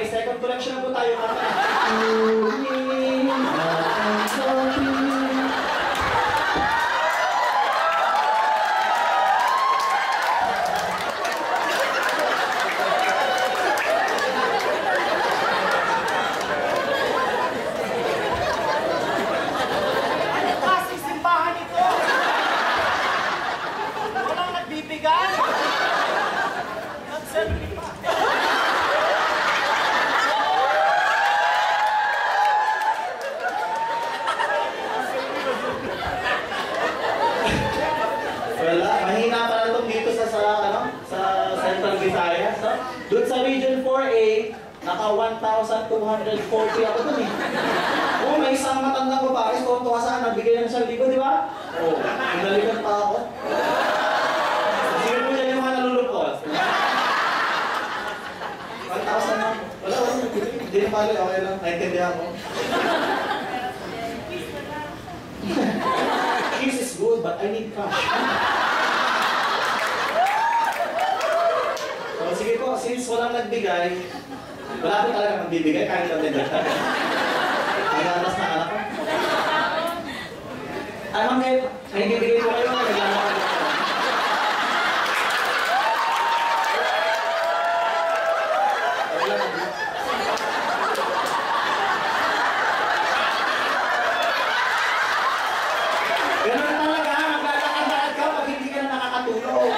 may second collection na po tayo. Mahina pala itong dito sa Central Visayas. No? Doon sa Region 4A, naka 1,240 ako dun eh. Oo, may isang matandang babae, tuwa saan, nagbigay ng 1,000, di ba? Oo, nalikan pa ako. Sige po dyan yung mga nalulupot. 1,000 na. Wala, hindi na pala, okay lang, naintindihan ko. Kiss is good, but I need cash. So, sige po, since walang nagbigay, wala po talaga magbibigay, kahit lang din dagdag. Nagalas na anak ko. Ay, ma'am, may bibigay po kayo, naglalang ko. Ganun talaga, maglalakad ka pag hindi ka na nakakatulog.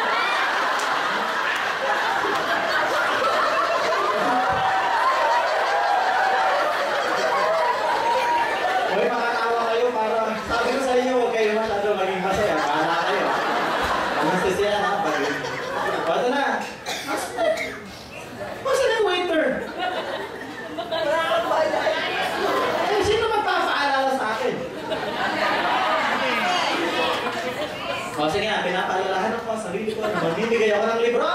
Hoy, makatawa kayo para sabi ko sa inyo, huwag kayo masyado maging masaya. Bahala kayo. Ang masasaya na, bagay. Bato na. Masa na yung waiter? Eh, sino magpapaalala sa akin? O sige nga, pinapaalalahan ako sa sarili ko na mamimigay ako ng libro!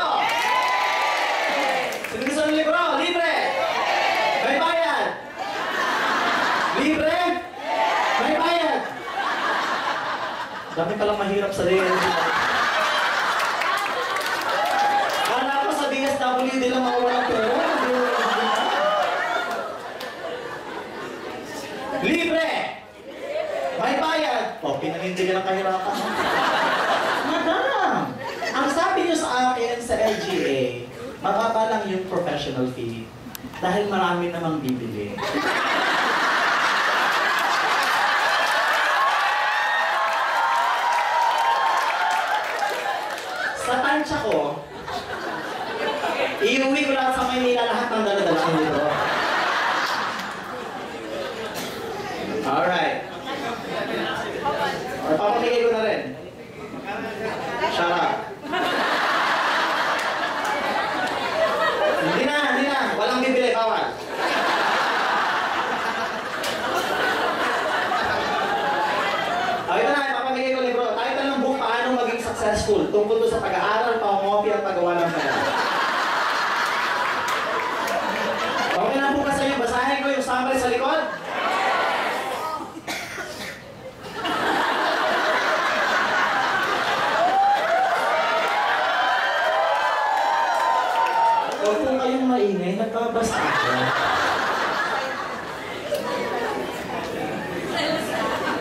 Sino gusto ng libro? Libre! May bayad! Libre? May bayad! Dami palang mahirap sa din. Kala ko sa DSWD lang mawawalang pera. Libre! May bayad! O, pinanindigan ang kahirapan. Madam! Ang sabi niyo sa akin sa LGA, mababa lang yung professional fee dahil marami namang bibili. Sa tansya ko, iuwi ko lahat sa Maynila lahat ng dala-dala ko dito. Alright. Or papamigay ko na rin. Shut up. Hindi na. Walang bibili, bawal. Ito na, papamigay ko libro. Title ng book, paano maging successful. Tungkol to sa pag-aaral, pangungopia at paggawa ng pera. Okay lang po kasi yung basahin ko yung summary sa likod. Huwag po kayong maingay, nagkabasa ako.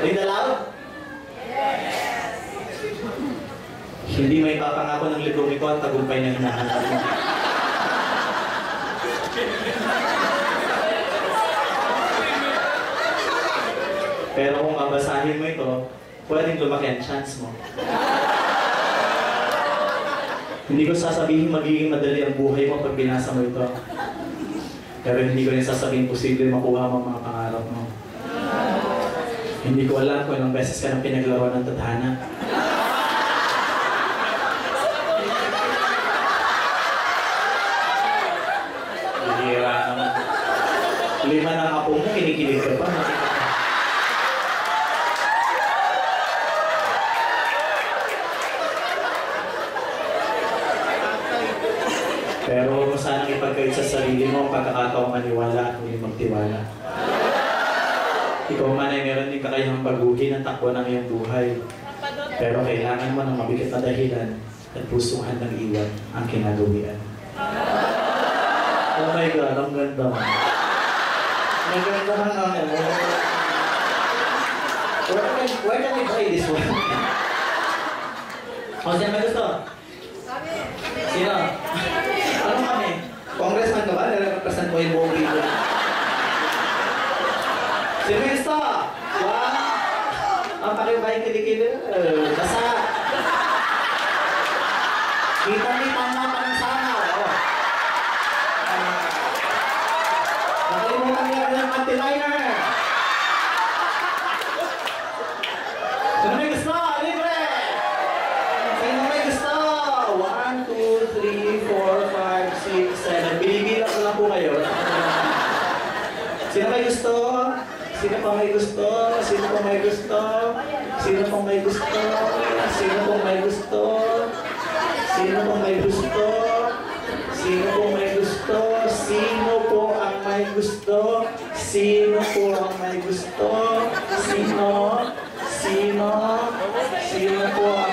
Read aloud? Yes! Hindi may papangako ng librong ito ang tagumpay na hinahanap mo. Pero kung mabasahin mo ito, pwedeng lumaki ang chance mo. Hindi ko sasabihin magiging madali ang buhay mo pag binasa mo ito. Pero hindi ko rin sasabihin posible makuha mo ang mga pangarap mo. Hindi ko alam kung ilang beses ka nang pinaglaruan ng tadhana. Hihira naman. 5 ng apo mo, kinikilig ka pa. Pero huwag mo sanang ipagkait sa sarili mo ang pagkakataong maniwala at huling magtiwala. Ikaw man ay meron din kakayahang baguhin ang takbo ng iyong buhay. Pero kailangan mo ng mabigat na dahilan at pusuhan ng iwan ang kinagawian. Oh my God, ang ganda. Ang ganda ng ano. Where can I buy this one? O, sino may gusto? Sino? Ano kami? Congressman ka ba? Nare-represent mo yung buong people. Sino may gusto? Wow! Ang pakibay kilikili. Basa. Kita-kita ang mapa ng sana. Nakalimutan niya ng anti-liner. Sino may gusto? Libre! Sino may gusto? 1, 2, 3, 4, 5, 6, 7. Binibilang ko lang po kayo. Sino may gusto? Sino pa may gusto? Sino pa may gusto? Sino pa may gusto? Sino pa may gusto? Sino pa may gusto? Sino po may gusto? Sino po ang may gusto? Sino po ang may gusto? Sino? Sino? Sino po ang